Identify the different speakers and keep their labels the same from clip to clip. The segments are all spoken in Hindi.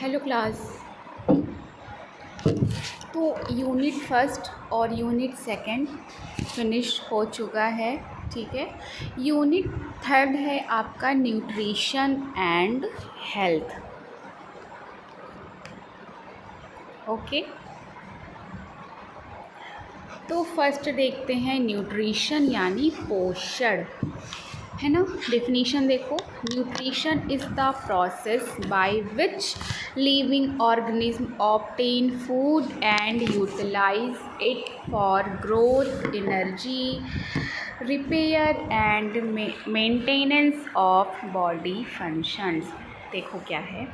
Speaker 1: Hello class. तो यूनिट फर्स्ट और यूनिट सेकंड फिनिश हो चुका है, ठीक है। यूनिट थर्ड है आपका न्यूट्रिशन एंड हेल्थ। ओके, तो फर्स्ट देखते हैं न्यूट्रिशन यानी पोषण, है ना। डेफिनीशन देखो, nutrition is the process by which living organism obtain food and utilise it for growth, energy, repair and maintenance of body functions. देखो क्या है,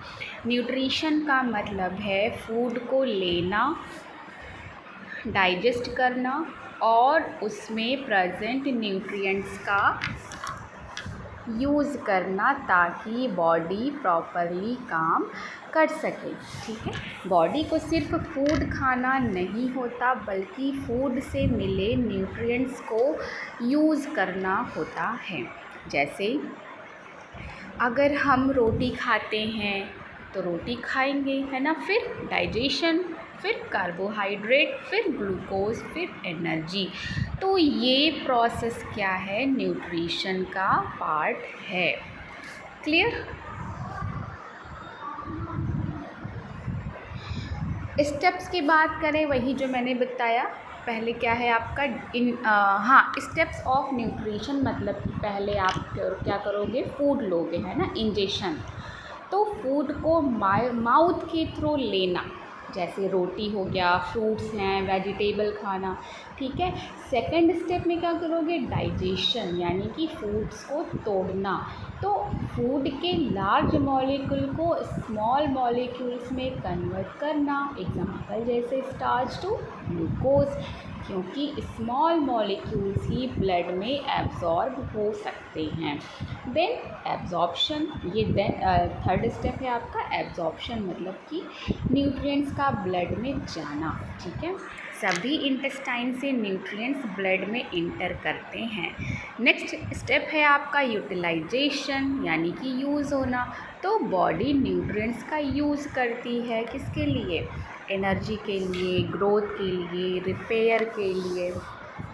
Speaker 1: न्यूट्रिशन का मतलब है फूड को लेना, डाइजेस्ट करना और उसमें प्रेजेंट न्यूट्रिएंट्स का यूज़ करना ताकि बॉडी प्रॉपरली काम कर सके, ठीक है। बॉडी को सिर्फ फूड खाना नहीं होता बल्कि फूड से मिले न्यूट्रिएंट्स को यूज़ करना होता है। जैसे अगर हम रोटी खाते हैं तो रोटी खाएंगे, है ना, फिर डाइजेशन, फिर कार्बोहाइड्रेट, फिर ग्लूकोज, फिर एनर्जी। तो ये प्रोसेस क्या है, न्यूट्रिशन का पार्ट है। क्लियर। स्टेप्स की बात करें, वही जो मैंने बताया पहले, क्या है आपका स्टेप्स ऑफ न्यूट्रिशन, मतलब कि पहले आप क्या करोगे, फूड लोगे, है ना, इंजेक्शन। तो फूड को माउथ के थ्रू लेना, जैसे रोटी हो गया, फ्रूट्स हैं, वेजिटेबल खाना, ठीक है। सेकंड स्टेप में क्या करोगे, डाइजेशन, यानी कि फूड्स को तोड़ना। तो फूड के लार्ज मॉलिक्यूल को स्मॉल मॉलिक्यूल्स में कन्वर्ट करना, एग्जांपल जैसे स्टार्च टू ग्लूकोज, क्योंकि स्मॉल मॉलिक्यूल्स ही ब्लड में एब्जॉर्ब हो सकते हैं। देन एब्जॉर्प्शन, ये थर्ड स्टेप है आपका एब्जॉर्प्शन, मतलब कि न्यूट्रिएंट्स का ब्लड में जाना, ठीक है। सभी इंटेस्टाइन से न्यूट्रिएंट्स ब्लड में इंटर करते हैं। नेक्स्ट स्टेप है आपका यूटिलाइजेशन, यानी कि यूज़ होना। तो बॉडी न्यूट्रिएंट्स का यूज़ करती है, किसके लिए, एनर्जी के लिए, ग्रोथ के लिए, रिपेयर के लिए।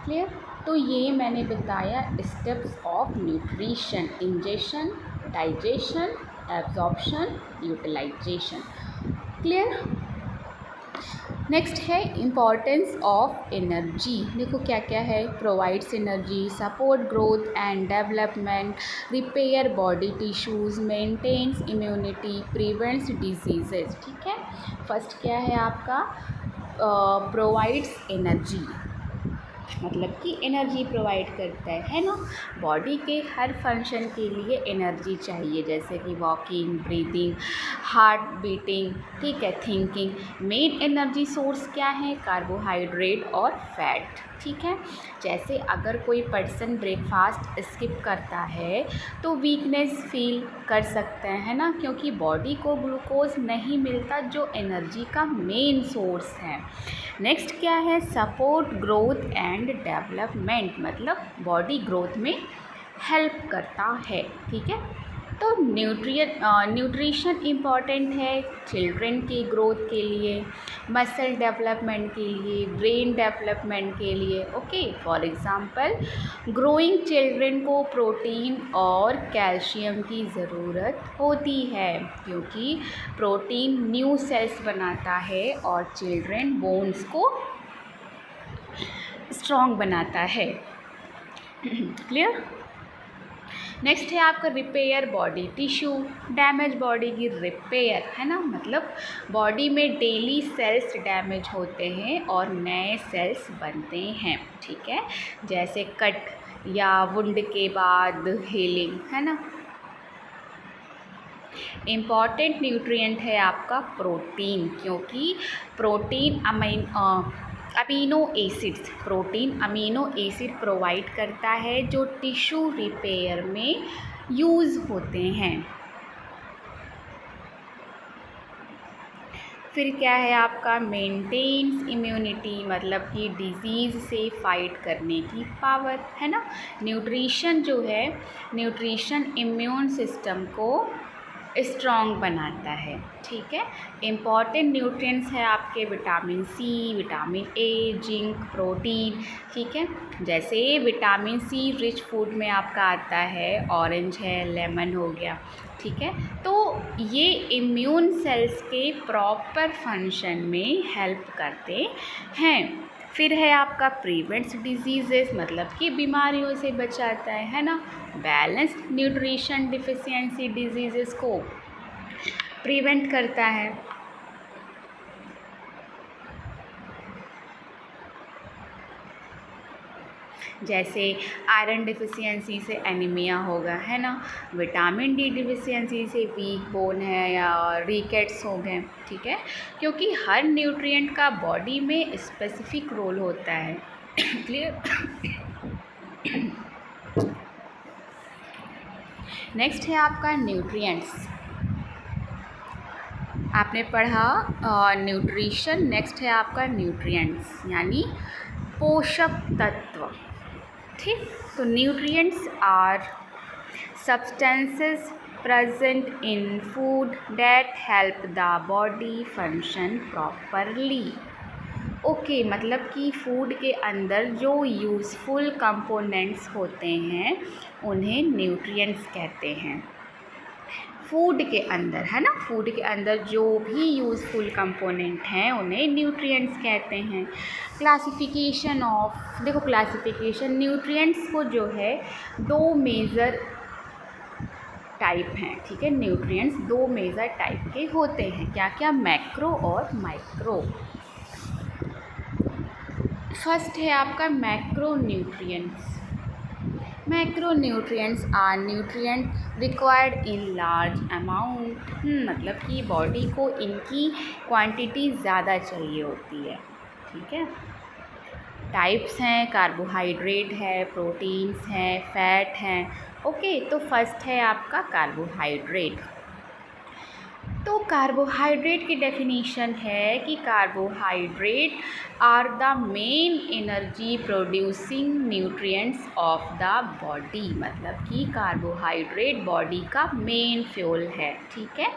Speaker 1: क्लियर। तो ये मैंने बताया steps of nutrition, injection, digestion, absorption, utilisation. Clear. Next है इम्पॉर्टेंस ऑफ एनर्जी। देखो क्या क्या है, provides energy, support growth and development, repair body tissues, maintains immunity, prevents diseases, ठीक है। फर्स्ट क्या है आपका, प्रोवाइड्स एनर्जी, मतलब कि एनर्जी प्रोवाइड करता है ना। बॉडी के हर फंक्शन के लिए एनर्जी चाहिए, जैसे कि वॉकिंग, ब्रीदिंग, हार्ट बीटिंग, ठीक है, थिंकिंग। मेन एनर्जी सोर्स क्या है, कार्बोहाइड्रेट और फैट, ठीक है। जैसे अगर कोई पर्सन ब्रेकफास्ट स्किप करता है तो वीकनेस फील कर सकते हैं, है ना, क्योंकि बॉडी को ग्लूकोज नहीं मिलता जो एनर्जी का मेन सोर्स है। नेक्स्ट क्या है, सपोर्ट ग्रोथ एंड डेवलपमेंट, मतलब बॉडी ग्रोथ में हेल्प करता है, ठीक है। तो न्यूट्रिशन इम्पॉर्टेंट है चिल्ड्रन की ग्रोथ के लिए, मसल डेवलपमेंट के लिए, ब्रेन डेवलपमेंट के लिए। Okay, for example growing children को प्रोटीन और कैल्शियम की ज़रूरत होती है, क्योंकि प्रोटीन न्यू सेल्स बनाता है और चिल्ड्रन बोन्स को स्ट्रॉन्ग बनाता है। क्लियर। नेक्स्ट है आपका repair body tissue, damage body की रिपेयर, है ना, मतलब बॉडी में डेली सेल्स डैमेज होते हैं और नए सेल्स बनते हैं, ठीक है। जैसे कट या वुंड के बाद हीलिंग, है ना। इम्पॉर्टेंट न्यूट्रिएंट है आपका प्रोटीन, क्योंकि protein amino acids, protein amino acid provide करता है जो टिश्यू रिपेयर में यूज़ होते हैं। फिर क्या है आपका मेंटेन्स इम्यूनिटी, मतलब कि डिजीज़ से फाइट करने की पावर, है ना। न्यूट्रिशन जो है, न्यूट्रिशन इम्यून सिस्टम को स्ट्रॉन्ग बनाता है। ठीक है, इम्पॉर्टेंट न्यूट्रिएंट्स है आपके vitamin C, vitamin A, zinc, protein. ठीक है, जैसे विटामिन सी रिच फूड में आपका आता है, ऑरेंज है, लेमन हो गया। ठीक है, तो ये इम्यून सेल्स के प्रॉपर फंक्शन में हेल्प करते हैं। फिर है आपका प्रिवेंट्स डिजीज़ेस, मतलब कि बीमारियों से बचाता है ना। बैलेंस्ड न्यूट्रिशन डिफिशियंसी डिजीज़ेस को प्रिवेंट करता है। जैसे आयरन डिफिशियंसी से एनीमिया होगा, है ना। विटामिन डी डिफिशियंसी से वीक बोन है या रिकेट्स हो गए। ठीक है, क्योंकि हर न्यूट्रिएंट का बॉडी में स्पेसिफिक रोल होता है। क्लियर। नेक्स्ट है आपका न्यूट्रिएंट्स। आपने पढ़ा न्यूट्रिशन, नेक्स्ट है आपका न्यूट्रिएंट्स यानी पोषक तत्व। ठीक, तो nutrients are substances present in food that help the body function properly. Okay, मतलब कि फूड के अंदर जो यूज़फुल कंपोनेंट्स होते हैं उन्हें न्यूट्रिएंट्स कहते हैं। फूड के अंदर, है ना, फूड के अंदर जो भी यूज़फुल कंपोनेंट हैं उन्हें न्यूट्रिएंट्स कहते हैं। क्लासिफिकेशन ऑफ, देखो क्लासिफिकेशन न्यूट्रिएंट्स को जो है दो मेजर टाइप हैं। ठीक है, न्यूट्रिएंट्स दो मेजर टाइप के होते हैं। क्या क्या? मैक्रो और माइक्रो। फर्स्ट है आपका macro nutrients. Macronutrients are nutrient required in large amount, मतलब कि बॉडी को इनकी क्वांटिटी ज़्यादा चाहिए होती है। ठीक है, टाइप्स हैं, कार्बोहाइड्रेट है, प्रोटीन्स हैं, फैट हैं। ओके, तो फर्स्ट है आपका कार्बोहाइड्रेट। तो कार्बोहाइड्रेट की डेफिनेशन है कि carbohydrate are the main energy producing nutrients of the body, मतलब कि कार्बोहाइड्रेट बॉडी का मेन फ्यूल है। ठीक है,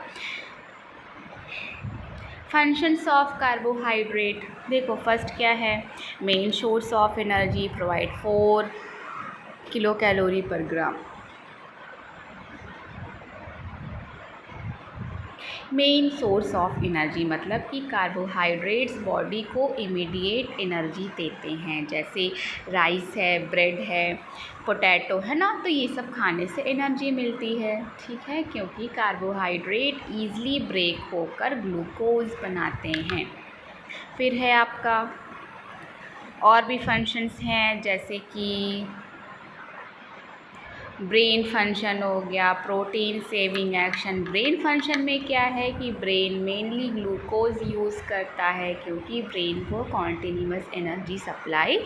Speaker 1: फंक्शंस ऑफ कार्बोहाइड्रेट देखो, फर्स्ट क्या है? Main source of energy, provide 4 kilo calorie per gram. Main source of energy मतलब कि कार्बोहाइड्रेट्स बॉडी को इमीडिएट एनर्जी देते हैं। जैसे राइस है, ब्रेड है, पोटैटो है ना, तो ये सब खाने से एनर्जी मिलती है। ठीक है, क्योंकि कार्बोहाइड्रेट ईज़िली ब्रेक होकर ग्लूकोज बनाते हैं। फिर है आपका और भी फंक्शंस हैं, जैसे कि ब्रेन फंक्शन हो गया, protein saving action. Brain function में क्या है कि ब्रेन मेनली ग्लूकोज यूज़ करता है, क्योंकि ब्रेन को कॉन्टिन्यूअस एनर्जी सप्लाई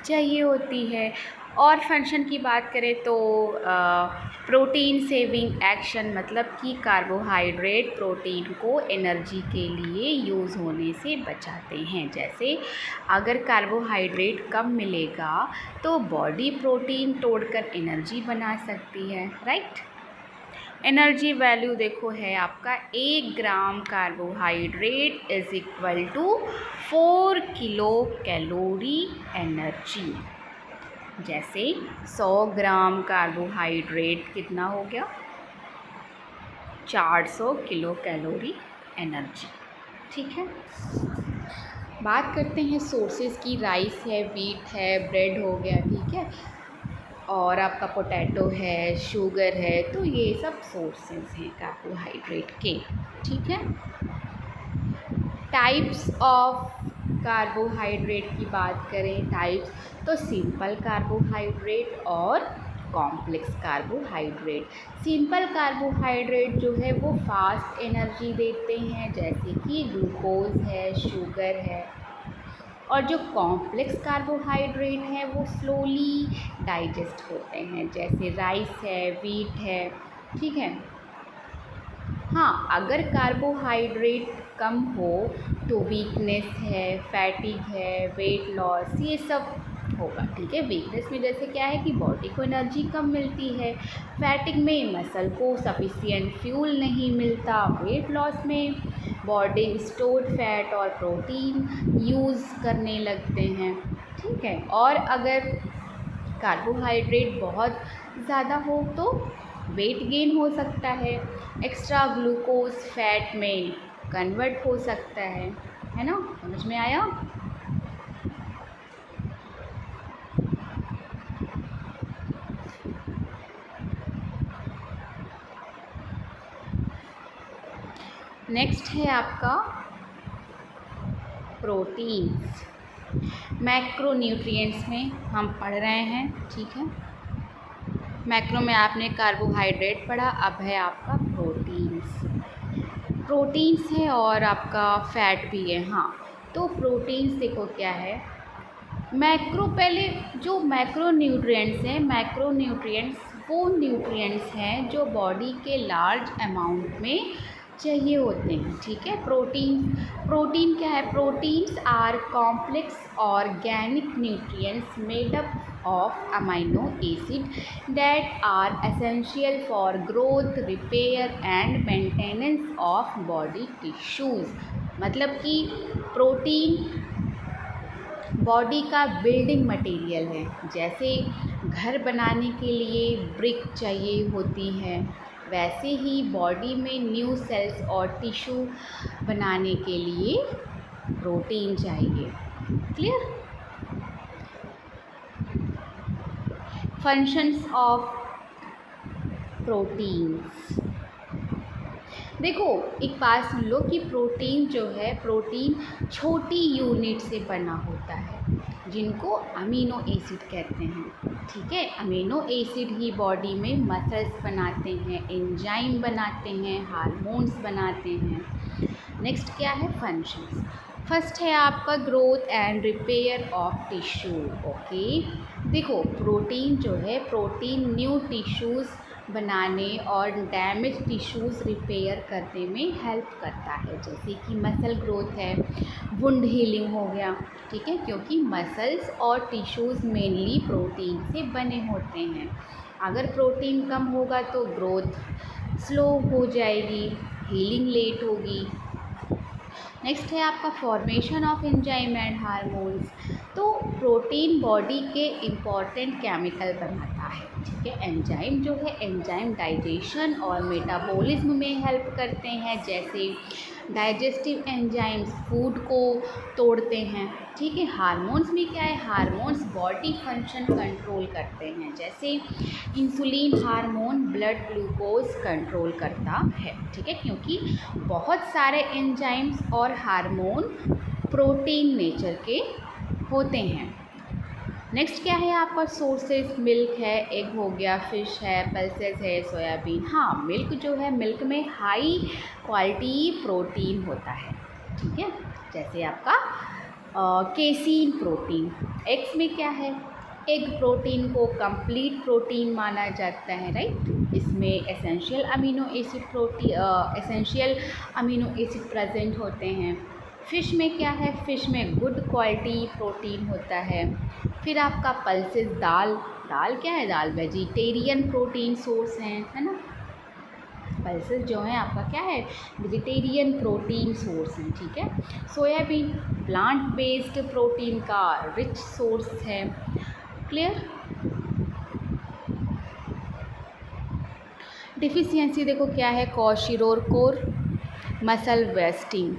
Speaker 1: चाहिए होती है। और फंक्शन की बात करें तो प्रोटीन सेविंग एक्शन, मतलब कि कार्बोहाइड्रेट प्रोटीन को एनर्जी के लिए यूज़ होने से बचाते हैं। जैसे अगर कार्बोहाइड्रेट कम मिलेगा तो बॉडी प्रोटीन तोड़कर एनर्जी बना सकती है, राइट। एनर्जी वैल्यू देखो है आपका 1 gram carbohydrate is equal to 4 kilo calorie energy. जैसे 100 ग्राम कार्बोहाइड्रेट कितना हो गया? 400 किलो कैलोरी एनर्जी। ठीक है, बात करते हैं सोर्सेज की। राइस है, व्हीट है, ब्रेड हो गया, ठीक है, और आपका पोटैटो है, शुगर है, तो ये सब सोर्सेज हैं कार्बोहाइड्रेट के। ठीक है, टाइप्स ऑफ कार्बोहाइड्रेट की बात करें, टाइप्स, तो सिंपल कार्बोहाइड्रेट और कॉम्प्लेक्स कार्बोहाइड्रेट। सिंपल कार्बोहाइड्रेट जो है वो फास्ट एनर्जी देते हैं, जैसे कि ग्लूकोज है, शुगर है। और जो कॉम्प्लेक्स कार्बोहाइड्रेट है वो स्लोली डाइजेस्ट होते हैं, जैसे राइस है, व्हीट है। ठीक है, हाँ, अगर कार्बोहाइड्रेट कम हो तो वीकनेस है, फैटिग है, वेट लॉस, ये सब होगा, ठीक है। वीकनेस में जैसे क्या है कि बॉडी को एनर्जी कम मिलती है, फैटिग में मसल को सफिशिएंट फ्यूल नहीं मिलता, वेट लॉस में बॉडी स्टोर्ड फैट और प्रोटीन यूज़ करने लगते हैं, ठीक है। और अगर कार्बोहाइड्रेट बहुत ज़्यादा हो तो वेट गेन हो सकता है, एक्स्ट्रा ग्लूकोज फैट में कन्वर्ट हो सकता है ना। समझ में आया? नेक्स्ट है आपका प्रोटीन्स। मैक्रोन्यूट्रिएंट्स में हम पढ़ रहे हैं, ठीक है। मैक्रो में आपने कार्बोहाइड्रेट पढ़ा, अब है आपका प्रोटीन्स है और आपका फैट भी है। हाँ, तो प्रोटीन्स देखो क्या है, मैक्रो पहले जो मैक्रोन्यूट्रिएंट्स हैं, मैक्रोन्यूट्रिएंट्स वो न्यूट्रिएंट्स हैं जो बॉडी के लार्ज अमाउंट में चाहिए होते हैं, ठीक है। प्रोटीन क्या है, proteins are complex organic nutrients made up of amino acid that are essential for growth, repair and maintenance of body tissues। मतलब कि प्रोटीन बॉडी का बिल्डिंग मटेरियल है। जैसे घर बनाने के लिए ब्रिक चाहिए होती है, वैसे ही बॉडी में न्यू सेल्स और टिश्यू बनाने के लिए प्रोटीन चाहिए। क्लियर? Functions of proteins. देखो एक बात सुन लो कि प्रोटीन जो है, प्रोटीन छोटी यूनिट से बना होता है जिनको अमीनो एसिड कहते हैं, ठीक है। अमीनो एसिड ही बॉडी में मसल्स बनाते हैं, एंजाइम बनाते हैं, हार्मोन्स बनाते हैं। नेक्स्ट क्या है, फंक्शंस। फर्स्ट है आपका growth and repair of tissue. Okay, देखो प्रोटीन जो है, प्रोटीन न्यू टिश्यूज़ बनाने और डैमेज टिश्यूज़ रिपेयर करने में हेल्प करता है। जैसे कि मसल ग्रोथ है, वुंड हीलिंग हो गया, ठीक है, क्योंकि मसल्स और टिश्यूज़ मेनली प्रोटीन से बने होते हैं। अगर प्रोटीन कम होगा तो ग्रोथ स्लो हो जाएगी, हीलिंग लेट होगी। नेक्स्ट है आपका formation of enzyme and hormones. तो प्रोटीन बॉडी के इम्पॉर्टेंट केमिकल बनाता है, ठीक है। एंजाइम जो है, एंजाइम डाइजेशन और मेटाबॉलिज्म में हेल्प करते हैं। जैसे डाइजेस्टिव एंजाइम्स फूड को तोड़ते हैं, ठीक है। हार्मोन्स में क्या है, हार्मोन्स बॉडी फंक्शन कंट्रोल करते हैं। जैसे insulin hormone blood glucose control करता है, ठीक है, क्योंकि बहुत सारे एंजाइम्स और हार्मोन प्रोटीन नेचर के होते हैं। नेक्स्ट क्या है आपका सोर्सेज, मिल्क है, एग हो गया, फिश है, पल्सेस है, सोयाबीन। हाँ, मिल्क जो है, मिल्क में हाई क्वालिटी प्रोटीन होता है, ठीक है। जैसे आपका केसीन प्रोटीन। एग्स में क्या है, एग प्रोटीन को कंप्लीट प्रोटीन माना जाता है, राइट। इसमें एसेंशियल अमीनो एसिड प्रेजेंट होते हैं। फ़िश में क्या है, फ़िश में गुड क्वालिटी प्रोटीन होता है। फिर आपका पल्सेस, दाल क्या है, दाल वेजिटेरियन प्रोटीन सोर्स है ना। पल्सेस जो हैं आपका क्या है, वेजिटेरियन प्रोटीन सोर्स हैं, ठीक है। सोयाबीन प्लांट बेस्ड प्रोटीन का रिच सोर्स है। क्लियर? डिफिशियंसी देखो क्या है, क्वाशियोरकोर मसल वेस्टिंग।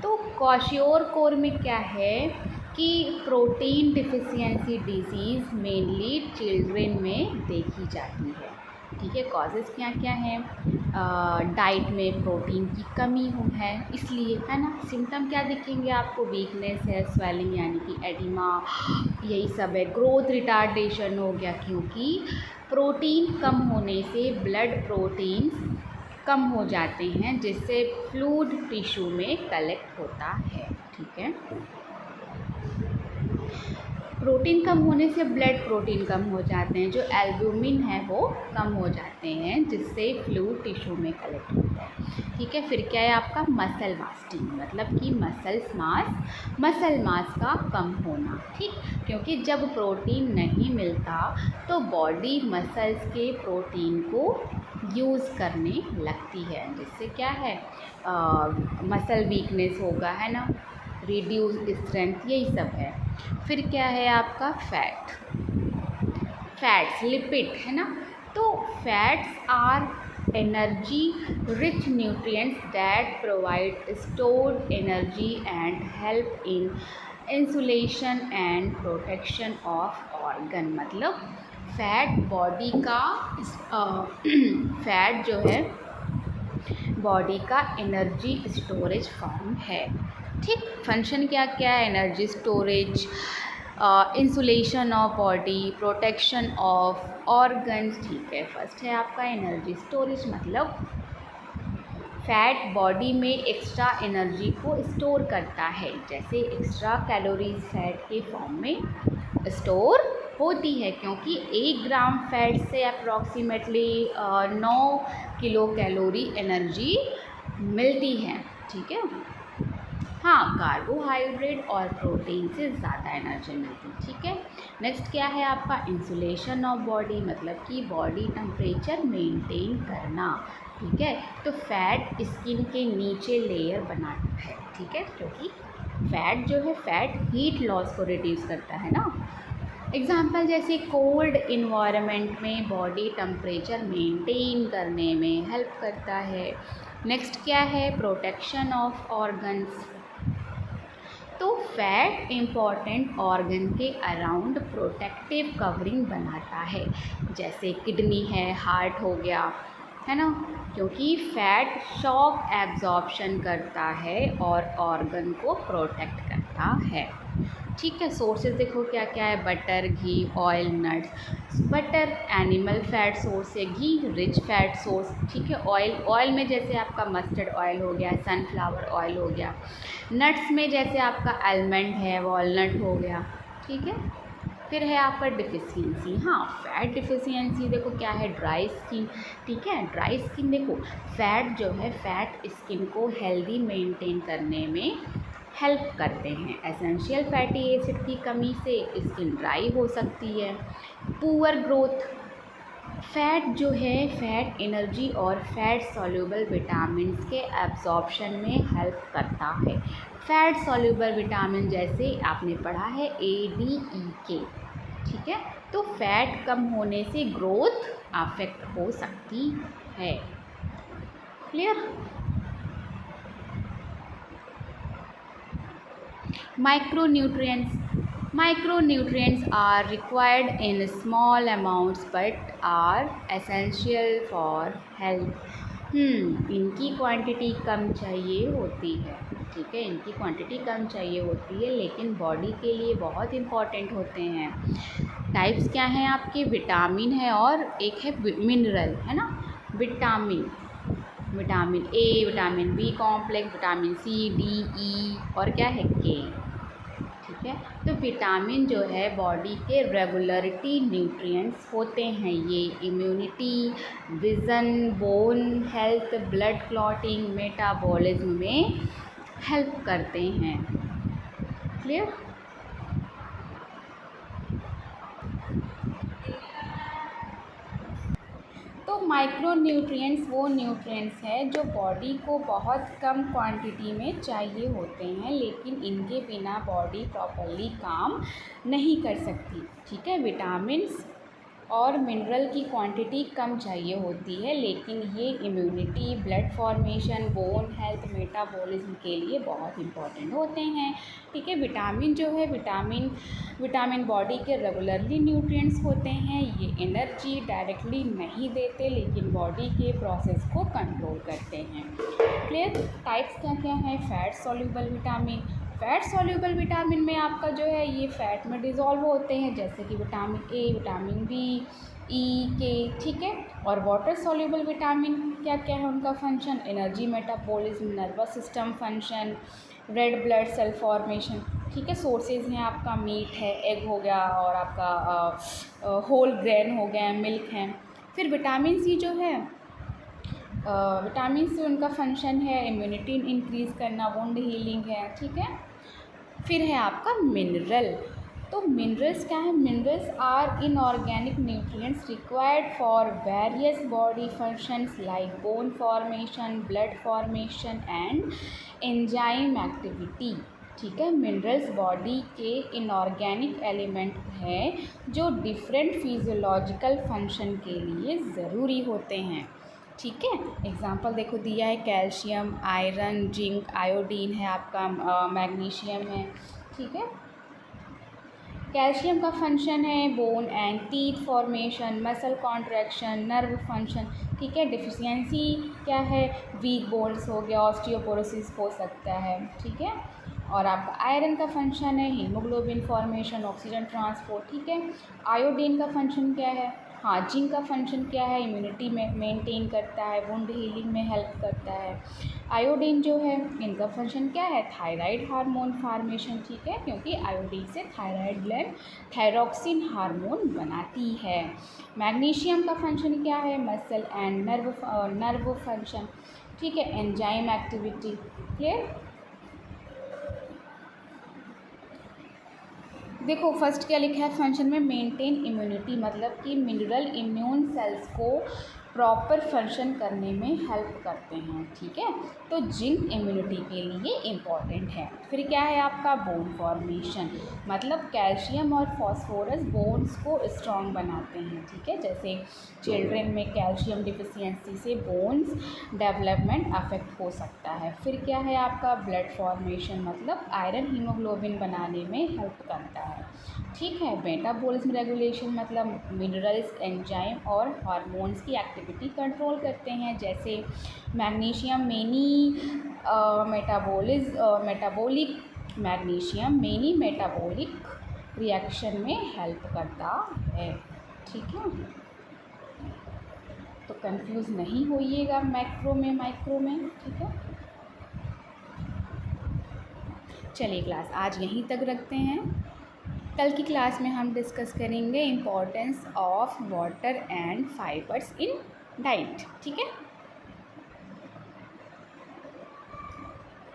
Speaker 1: तो क्वाशियोरकोर में क्या है कि protein deficiency disease mainly children में देखी जाती है, ठीक है। कॉजेज़ क्या क्या हैं, डाइट में प्रोटीन की कमी है इसलिए, है ना। सिम्टम क्या दिखेंगे आपको, वीकनेस है, स्वेलिंग यानी कि एडिमा, यही सब है। ग्रोथ रिटार्डेशन हो गया, क्योंकि प्रोटीन कम होने से ब्लड प्रोटीन्स कम हो जाते हैं, जिससे फ्लूइड टिश्यू में कलेक्ट होता है, ठीक है। प्रोटीन कम होने से ब्लड प्रोटीन कम हो जाते हैं, जो एल्ब्यूमिन है वो कम हो जाते हैं, जिससे फ्लूइड टिश्यू में कलेक्ट होता है। ठीक है, फिर क्या है आपका मसल वास्टिंग, मतलब कि मसल मास का कम होना। ठीक, क्योंकि जब प्रोटीन नहीं मिलता तो बॉडी मसल्स के प्रोटीन को यूज़ करने लगती है, जिससे क्या है मसल वीकनेस होगा, है ना, रिड्यूस स्ट्रेंथ, यही सब है। फिर क्या है आपका फैट्स, लिपिड, है ना। तो fats are energy rich nutrients that provide stored energy and help in insulation and protection of organ. मतलब फैट बॉडी का फैट जो है बॉडी का एनर्जी स्टोरेज फॉर्म है। ठीक, फंक्शन क्या क्या है, energy storage, insulation of body, protection of organs. ठीक है, फर्स्ट है आपका एनर्जी स्टोरेज, मतलब फैट बॉडी में एक्स्ट्रा एनर्जी को स्टोर करता है, जैसे एक्स्ट्रा कैलोरीज फैट के फॉर्म में स्टोर होती है, क्योंकि 1 ग्राम फैट से अप्रॉक्सीमेटली 9 किलो कैलोरी एनर्जी मिलती है। ठीक है, हाँ, कार्बोहाइड्रेट और प्रोटीन से ज़्यादा एनर्जी मिलती है। ठीक है, नेक्स्ट क्या है आपका इंसुलेशन ऑफ बॉडी, मतलब कि बॉडी टेम्परेचर मेंटेन करना। ठीक है, तो फैट स्किन के नीचे लेयर बनाता है। ठीक है, क्योंकि फैट जो है फैट हीट लॉस को रिड्यूस करता है ना। एग्जाम्पल जैसे कोल्ड इन्वायरमेंट में बॉडी टेम्परेचर मेंटेन करने में हेल्प करता है। नेक्स्ट क्या है प्रोटेक्शन ऑफ ऑर्गन्स, तो फैट इम्पॉर्टेंट ऑर्गन के अराउंड प्रोटेक्टिव कवरिंग बनाता है, जैसे किडनी है, हार्ट हो गया, है ना, क्योंकि फैट शॉक एब्जॉर्प्शन करता है और ऑर्गन को प्रोटेक्ट करता है। ठीक है, सोर्सेज देखो क्या क्या है, बटर, घी, oil, nuts. Butter animal fat source है, घी रिच फैट सोर्स। ठीक है, ऑयल में जैसे आपका मस्टर्ड ऑयल हो गया, सनफ्लावर ऑयल हो गया। नट्स में जैसे आपका आलमंड है, वॉलनट हो गया। ठीक है, फिर है आपका डिफिशियंसी, हाँ, फैट डिफिशियंसी देखो क्या है, ड्राई स्किन। ठीक है, ड्राई स्किन देखो फैट जो है फैट स्किन को हेल्दी मेंटेन करने में हेल्प करते हैं। एसेंशियल फैटी एसिड की कमी से स्किन ड्राई हो सकती है। पुअर ग्रोथ, फैट जो है फैट एनर्जी और फैट सॉल्युबल विटामिन्स के एब्जॉर्प्शन में हेल्प करता है। फैट सॉल्युबल विटामिन जैसे आपने पढ़ा है ADEK। ठीक है, तो फैट कम होने से ग्रोथ अफेक्ट हो सकती है। Clear. Micronutrients are required in small amounts but are essential for health। इनकी क्वांटिटी कम चाहिए होती है। ठीक है, इनकी क्वांटिटी कम चाहिए होती है, लेकिन बॉडी के लिए बहुत इम्पॉर्टेंट होते हैं। टाइप्स क्या हैं आपके, विटामिन है और एक है मिनरल, है ना। Vitamin A, vitamin B complex, vitamin C, D, E और क्या है K। ठीक है, तो विटामिन जो है बॉडी के रेगुलरिटी न्यूट्रिएंट्स होते हैं। ये immunity, vision, bone health, blood clotting, metabolism में हेल्प करते हैं। क्लियर। तो माइक्रो न्यूट्रिएंट्स वो न्यूट्रिएंट्स हैं जो बॉडी को बहुत कम क्वांटिटी में चाहिए होते हैं, लेकिन इनके बिना बॉडी प्रॉपर्ली काम नहीं कर सकती। ठीक है, विटामिन्स और मिनरल की क्वांटिटी कम चाहिए होती है, लेकिन ये immunity, blood formation, bone health, metabolism के लिए बहुत इंपॉर्टेंट होते हैं। ठीक है, विटामिन जो है विटामिन बॉडी के रेगुलरली न्यूट्रिएंट्स होते हैं। ये एनर्जी डायरेक्टली नहीं देते, लेकिन बॉडी के प्रोसेस को कंट्रोल करते हैं। क्लियर। टाइप्स क्या क्या हैं, fat soluble vitamin. Fat soluble vitamin में आपका जो है ये फैट में डिज़ोल्व होते हैं, जैसे कि vitamin A, vitamin B, E, K। ठीक है, और वाटर सॉल्युबल विटामिन क्या क्या है उनका function, energy, metabolism, nervous system function, red blood cell formation. ठीक है। सोर्सेज हैं आपका मीट है, एग हो गया, और आपका होल ग्रेन हो गया, मिल्क है। फिर विटामिन सी जो है, विटामिन सी उनका फंक्शन है इम्यूनिटी इंक्रीज़ करना, वुंड हीलिंग है, ठीक है। फिर है आपका मिनरल। तो मिनरल्स क्या है? Minerals are inorganic nutrients required for various body functions like bone formation, blood formation and enzyme activity, ठीक है। मिनरल्स बॉडी के इनऑर्गेनिक एलिमेंट हैं जो डिफरेंट फिजियोलॉजिकल फंक्शन के लिए ज़रूरी होते हैं, ठीक है। एग्जाम्पल देखो दिया है, कैल्शियम, आयरन, जिंक, आयोडीन है आपका, मैग्नीशियम है, ठीक है। कैल्शियम का फंक्शन है bone and teeth formation, muscle contraction, nerve function, ठीक है। डिफिशियंसी क्या है? वीक बोन्स हो गया, ऑस्टियोपोरोसिस हो सकता है, ठीक है। और आपका आयरन का फंक्शन है हीमोग्लोबिन फॉर्मेशन, ऑक्सीजन ट्रांसपोर्ट, ठीक है। आयोडीन का फंक्शन क्या है? हाँ, जिंक का फंक्शन क्या है? इम्यूनिटी में मेंटेन करता है, वुंड हीलिंग में हेल्प करता है। आयोडीन जो है इनका फंक्शन क्या है? थायराइड हार्मोन फॉर्मेशन, ठीक है, क्योंकि आयोडीन से थायराइड ग्लैंड थायरॉक्सिन हार्मोन बनाती है। मैग्नीशियम का फंक्शन क्या है? मसल एंड नर्व फंक्शन, ठीक है। Enzyme activity, clear. देखो फर्स्ट क्या लिखा है फंक्शन में? मेंटेन इम्यूनिटी, मतलब कि मिनरल इम्यून सेल्स को प्रॉपर फंक्शन करने में हेल्प करते हैं, ठीक है। तो जिंक इम्यूनिटी के लिए इम्पॉर्टेंट है। फिर क्या है आपका? बोन फॉर्मेशन, मतलब कैल्शियम और फॉस्फोरस बोन्स को स्ट्रॉन्ग बनाते हैं, ठीक है। जैसे चिल्ड्रन में कैल्शियम डिफिशियंसी से बोन्स डेवलपमेंट अफेक्ट हो सकता है। फिर क्या है आपका? ब्लड फॉर्मेशन, मतलब आयरन हीमोग्लोबिन बनाने में हेल्प करता है, ठीक है। मेटाबॉलिज्म रेगुलेशन, मतलब मिनरल्स, एंजाइम और हार्मोन्स की एक्टिविटी कंट्रोल करते हैं। जैसे magnesium metabolic magnesium many metabolic reaction में हेल्प करता है, ठीक है। तो कंफ्यूज नहीं होइएगा मैक्रो में माइक्रो में, ठीक है। चलिए क्लास आज यहीं तक रखते हैं। कल की क्लास में हम डिस्कस करेंगे importance of water and fibres in diet, ठीक है।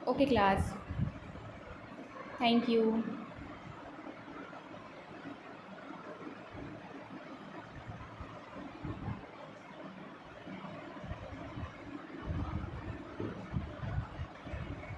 Speaker 1: Okay class, thank you.